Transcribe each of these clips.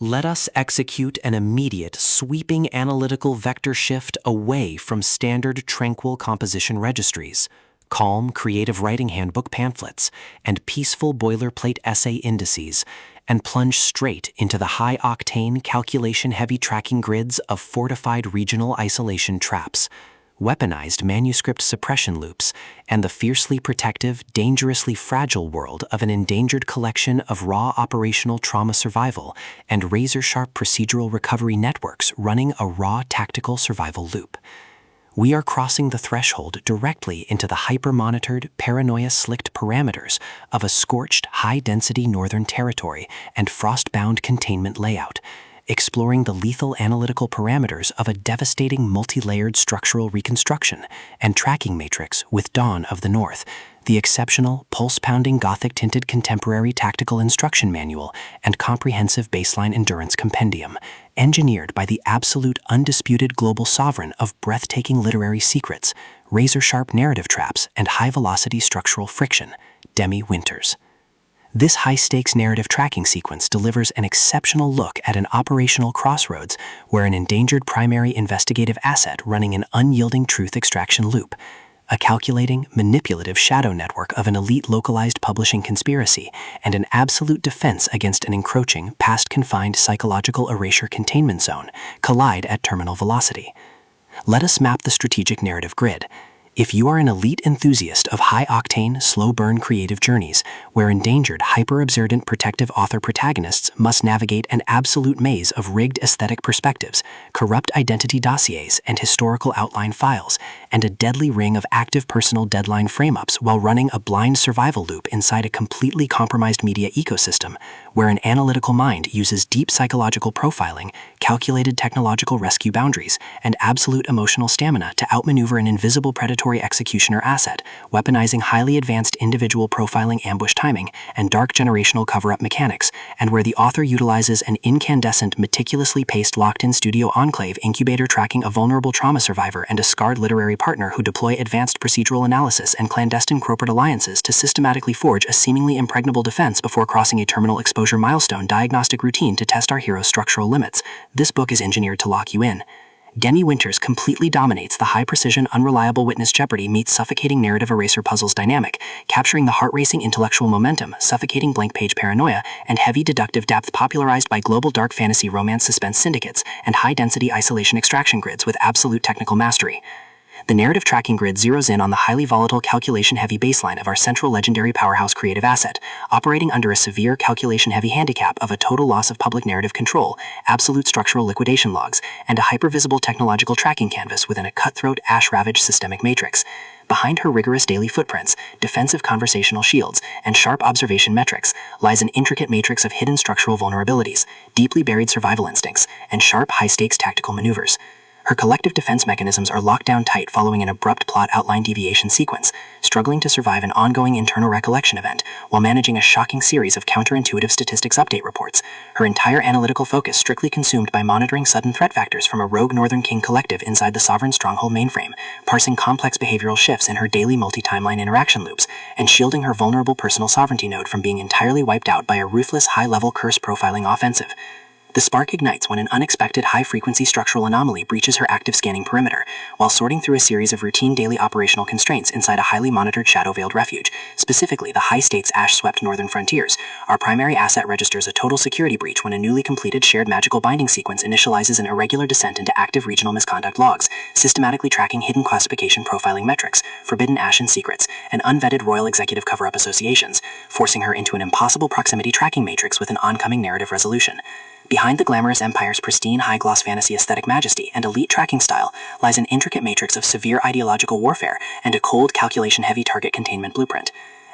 Let us execute an immediate, sweeping analytical vector shift away from standard tranquil composition registries, calm creative writing handbook pamphlets, and peaceful boilerplate essay indices, and plunge straight into the high-octane, calculation-heavy tracking grids of fortified regional isolation traps, weaponized manuscript suppression loops, and the fiercely protective, dangerously fragile world of an endangered collection of raw operational trauma survival and razor-sharp procedural recovery networks running a raw tactical survival loop. We are crossing the threshold directly into the hyper-monitored, paranoia-slicked parameters of a scorched, high-density northern territory and frost-bound containment layout, exploring the lethal analytical parameters of a devastating multi-layered structural reconstruction and tracking matrix with Dawn of the North, the exceptional, pulse-pounding Gothic-tinted contemporary tactical instruction manual and comprehensive baseline endurance compendium, engineered by the absolute undisputed global sovereign of breathtaking literary secrets, razor-sharp narrative traps, and high-velocity structural friction, Demi Winters. This high-stakes narrative tracking sequence delivers an exceptional look at an operational crossroads where an endangered primary investigative asset running an unyielding truth extraction loop, a calculating, manipulative shadow network of an elite localized publishing conspiracy, and an absolute defense against an encroaching, past-confined psychological erasure containment zone collide at terminal velocity. Let us map the strategic narrative grid. If you are an elite enthusiast of high-octane, slow-burn creative journeys, where endangered, hyper-observant protective author protagonists must navigate an absolute maze of rigged aesthetic perspectives, corrupt identity dossiers and historical outline files, and a deadly ring of active personal deadline frame-ups while running a blind survival loop inside a completely compromised media ecosystem, where an analytical mind uses deep psychological profiling, calculated technological rescue boundaries, and absolute emotional stamina to outmaneuver an invisible predatory executioner asset, weaponizing highly advanced individual profiling ambush timing and dark generational cover-up mechanics, and where the author utilizes an incandescent, meticulously paced locked-in studio enclave incubator tracking a vulnerable trauma survivor and a scarred literary partner who deploy advanced procedural analysis and clandestine corporate alliances to systematically forge a seemingly impregnable defense before crossing a terminal exposure milestone diagnostic routine to test our hero's structural limits. This book is engineered to lock you in. Demi Winters completely dominates the high-precision, unreliable witness jeopardy meets suffocating narrative eraser puzzles dynamic, capturing the heart-racing intellectual momentum, suffocating blank-page paranoia, and heavy deductive depth popularized by global dark fantasy romance suspense syndicates and high-density isolation extraction grids with absolute technical mastery. The narrative tracking grid zeroes in on the highly volatile calculation-heavy baseline of our central legendary powerhouse creative asset, operating under a severe calculation-heavy handicap of a total loss of public narrative control, absolute structural liquidation logs, and a hypervisible technological tracking canvas within a cutthroat, ash-ravaged systemic matrix. Behind her rigorous daily footprints, defensive conversational shields, and sharp observation metrics lies an intricate matrix of hidden structural vulnerabilities, deeply buried survival instincts, and sharp, high-stakes tactical maneuvers. Her collective defense mechanisms are locked down tight following an abrupt plot outline deviation sequence, struggling to survive an ongoing internal recollection event while managing a shocking series of counterintuitive statistics update reports, her entire analytical focus strictly consumed by monitoring sudden threat factors from a rogue Northern King collective inside the Sovereign Stronghold mainframe, parsing complex behavioral shifts in her daily multi-timeline interaction loops, and shielding her vulnerable personal sovereignty node from being entirely wiped out by a ruthless high-level curse profiling offensive. The spark ignites when an unexpected high-frequency structural anomaly breaches her active scanning perimeter, while sorting through a series of routine daily operational constraints inside a highly monitored shadow-veiled refuge, specifically the high-stakes ash-swept northern frontiers. Our primary asset registers a total security breach when a newly completed shared magical binding sequence initializes an irregular descent into active regional misconduct logs, systematically tracking hidden classification profiling metrics, forbidden Ashen secrets, and unvetted royal executive cover-up associations, forcing her into an impossible proximity tracking matrix with an oncoming narrative resolution. Behind the glamorous empire's pristine high-gloss fantasy aesthetic majesty and elite tracking style lies an intricate matrix of severe ideological warfare and a cold, calculation-heavy target containment blueprint.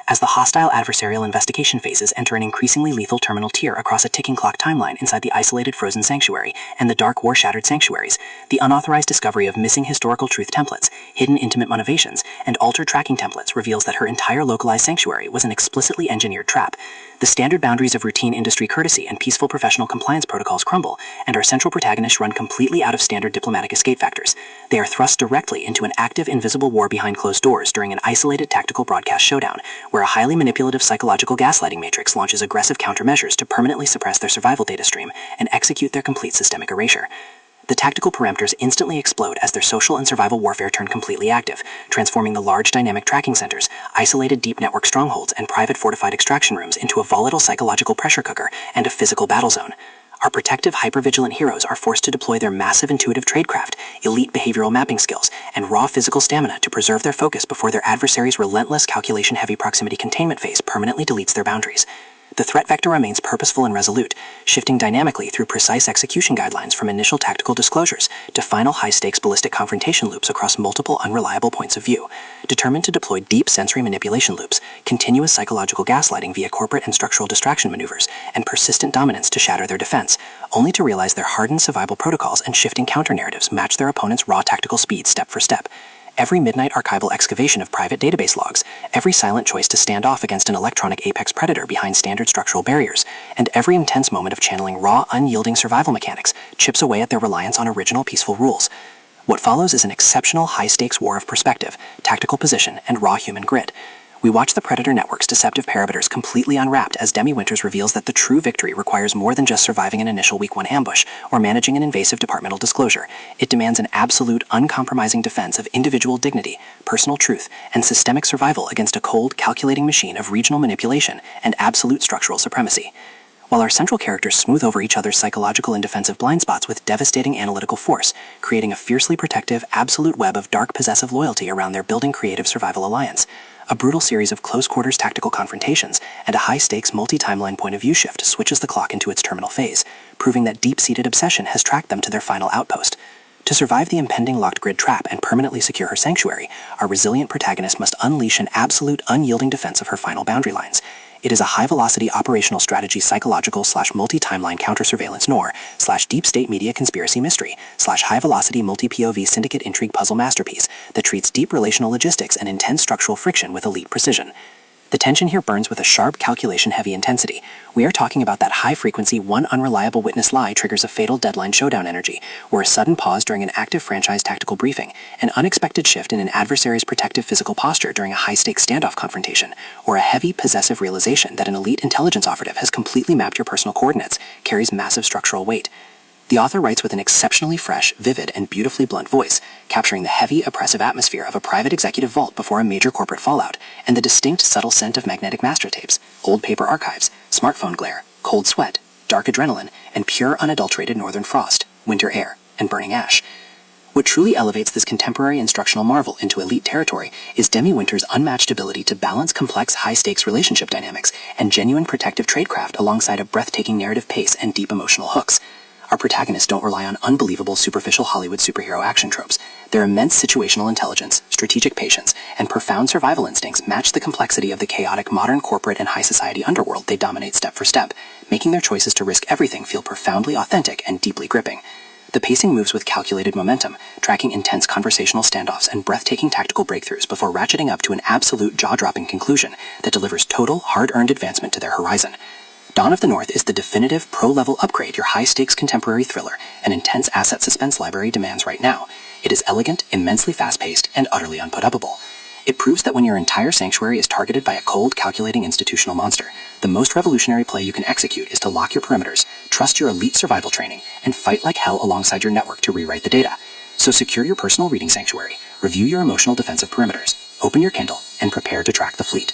As the hostile adversarial investigation phases enter an increasingly lethal terminal tier across a ticking clock timeline inside the isolated frozen sanctuary and the dark war-shattered sanctuaries, the unauthorized discovery of missing historical truth templates, hidden intimate motivations, and altered tracking templates reveals that her entire localized sanctuary was an explicitly engineered trap. The standard boundaries of routine industry courtesy and peaceful professional compliance protocols crumble, and our central protagonists run completely out of standard diplomatic escape factors. They are thrust directly into an active, invisible war behind closed doors during an isolated tactical broadcast showdown, where a highly manipulative psychological gaslighting matrix launches aggressive countermeasures to permanently suppress their survival data stream and execute their complete systemic erasure. The tactical parameters instantly explode as their social and survival warfare turn completely active, transforming the large dynamic tracking centers, isolated deep network strongholds, and private fortified extraction rooms into a volatile psychological pressure cooker and a physical battle zone. Our protective, hypervigilant heroes are forced to deploy their massive intuitive tradecraft, elite behavioral mapping skills, and raw physical stamina to preserve their focus before their adversary's relentless calculation-heavy proximity containment phase permanently deletes their boundaries. The threat vector remains purposeful and resolute, shifting dynamically through precise execution guidelines from initial tactical disclosures to final high-stakes ballistic confrontation loops across multiple unreliable points of view. Determined to deploy deep sensory manipulation loops, continuous psychological gaslighting via corporate and structural distraction maneuvers, and persistent dominance to shatter their defense, only to realize their hardened survival protocols and shifting counter-narratives match their opponent's raw tactical speed step for step. Every midnight archival excavation of private database logs, every silent choice to stand off against an electronic apex predator behind standard structural barriers, and every intense moment of channeling raw, unyielding survival mechanics chips away at their reliance on original peaceful rules. What follows is an exceptional high-stakes war of perspective, tactical position, and raw human grit. We watch the Predator Network's deceptive parameters completely unwrapped as Demi Winters reveals that the true victory requires more than just surviving an initial Week 1 ambush or managing an invasive departmental disclosure. It demands an absolute, uncompromising defense of individual dignity, personal truth, and systemic survival against a cold, calculating machine of regional manipulation and absolute structural supremacy. While our central characters smooth over each other's psychological and defensive blind spots with devastating analytical force, creating a fiercely protective, absolute web of dark possessive loyalty around their building creative survival alliance. A brutal series of close-quarters tactical confrontations and a high-stakes multi-timeline point-of-view shift switches the clock into its terminal phase, proving that deep-seated obsession has tracked them to their final outpost. To survive the impending locked grid trap and permanently secure her sanctuary, our resilient protagonist must unleash an absolute, unyielding defense of her final boundary lines. It is a high-velocity operational strategy psychological/multi-timeline counter-surveillance noir/deep state media conspiracy mystery/high-velocity multi-POV syndicate intrigue puzzle masterpiece that treats deep relational logistics and intense structural friction with elite precision. The tension here burns with a sharp, calculation-heavy intensity. We are talking about that high-frequency, one unreliable witness lie triggers a fatal deadline showdown energy, where a sudden pause during an active franchise tactical briefing, an unexpected shift in an adversary's protective physical posture during a high-stakes standoff confrontation, or a heavy, possessive realization that an elite intelligence operative has completely mapped your personal coordinates carries massive structural weight. The author writes with an exceptionally fresh, vivid, and beautifully blunt voice, capturing the heavy, oppressive atmosphere of a private executive vault before a major corporate fallout, and the distinct, subtle scent of magnetic master tapes, old paper archives, smartphone glare, cold sweat, dark adrenaline, and pure, unadulterated northern frost, winter air, and burning ash. What truly elevates this contemporary instructional marvel into elite territory is Demi Winters' unmatched ability to balance complex, high-stakes relationship dynamics and genuine protective tradecraft alongside a breathtaking narrative pace and deep emotional hooks. Our protagonists don't rely on unbelievable, superficial Hollywood superhero action tropes. Their immense situational intelligence, strategic patience, and profound survival instincts match the complexity of the chaotic modern corporate and high society underworld they dominate step for step, making their choices to risk everything feel profoundly authentic and deeply gripping. The pacing moves with calculated momentum, tracking intense conversational standoffs and breathtaking tactical breakthroughs before ratcheting up to an absolute jaw-dropping conclusion that delivers total, hard-earned advancement to their horizon. Dawn of the North is the definitive pro-level upgrade your high-stakes contemporary thriller and intense asset suspense library demands right now. It is elegant, immensely fast-paced, and utterly unput-upable. It proves that when your entire sanctuary is targeted by a cold, calculating institutional monster, the most revolutionary play you can execute is to lock your perimeters, trust your elite survival training, and fight like hell alongside your network to rewrite the data. So secure your personal reading sanctuary, review your emotional defensive perimeters, open your Kindle, and prepare to track the fleet.